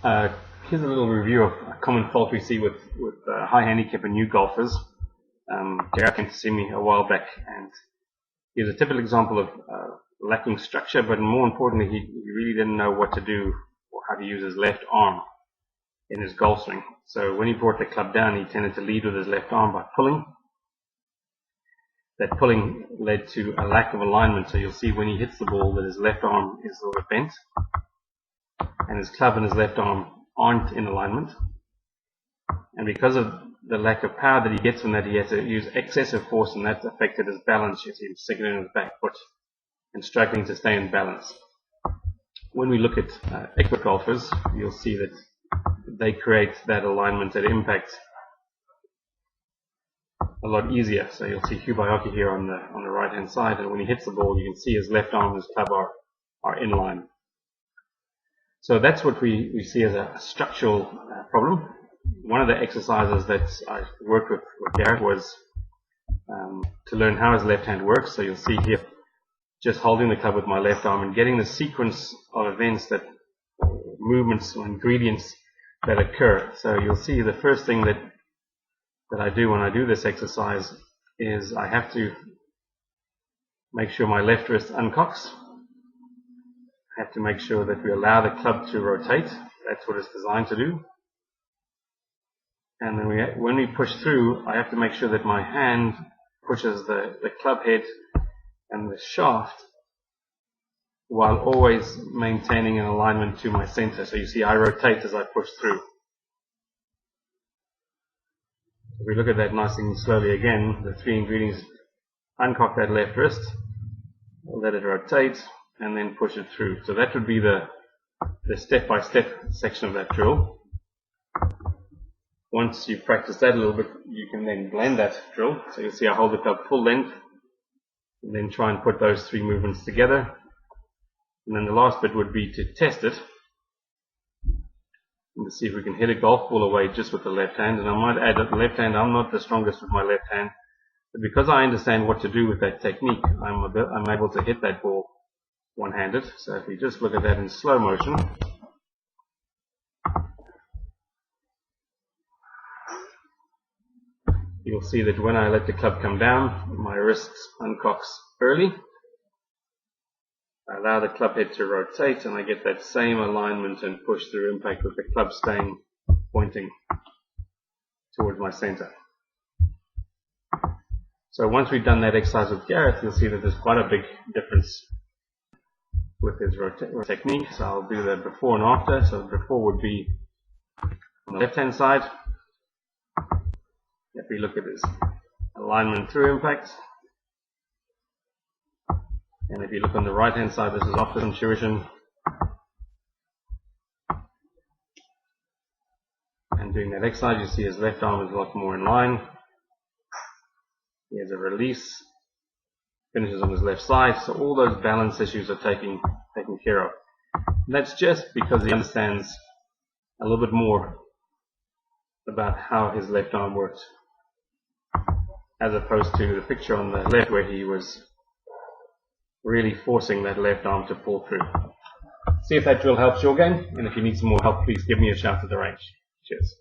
Here's a little review of a common fault we see with high handicap and new golfers. Gareth came to see me a while back, and here's a typical example of lacking structure, but more importantly, he really didn't know what to do or how to use his left arm in his golf swing. So when he brought the club down, he tended to lead with his left arm by pulling. That pulling led to a lack of alignment, so you'll see when he hits the ball that his left arm is a little bit bent, and his club and his left arm aren't in alignment. And because of the lack of power that he gets from that, he has to use excessive force, and that's affected his balance. You see him sticking in his back foot and struggling to stay in balance. When we look at expert golfers, you'll see that they create that alignment, that impact a lot easier. So you'll see Hugh Baiocchi here on the right hand side, and when he hits the ball, you can see his left arm and his club are in line. So that's what we see as a structural problem. One of the exercises that I worked with Gareth was to learn how his left hand works. So you'll see here, just holding the club with my left arm and getting the sequence of events, that movements or ingredients that occur. So you'll see the first thing that I do when I do this exercise is I have to make sure my left wrist uncocks. I have to make sure that we allow the club to rotate. That's what it's designed to do. And then when we push through, I have to make sure that my hand pushes the club head and the shaft while always maintaining an alignment to my center. So you see I rotate as I push through. If we look at that nice and slowly again, the three ingredients: uncock that left wrist, let it rotate, and then push it through. So that would be the step-by-step section of that drill. Once you've practiced that a little bit, you can then blend that drill. So you'll see I hold the club full length, and then try and put those three movements together. And then the last bit would be to test it, and to see if we can hit a golf ball away just with the left hand. And I might add that the left hand, I'm not the strongest with my left hand, but because I understand what to do with that technique, I'm able to hit that ball one-handed. So if we just look at that in slow motion, you'll see that when I let the club come down, my wrist uncocks early. I allow the club head to rotate, and I get that same alignment and push through impact with the club staying pointing towards my center. So once we've done that exercise with Gareth, you'll see that there's quite a big difference with his technique. So I'll do the before and after. So before would be on the left hand side. If we look at his alignment through impact, and if you look on the right hand side, this is after intuition, and doing that exercise, you see his left arm is a lot more in line. He has a release, finishes on his left side, so all those balance issues are taken care of. And that's just because he understands a little bit more about how his left arm works, as opposed to the picture on the left where he was really forcing that left arm to pull through. See if that drill helps your game, and if you need some more help, please give me a shout at the range. Cheers.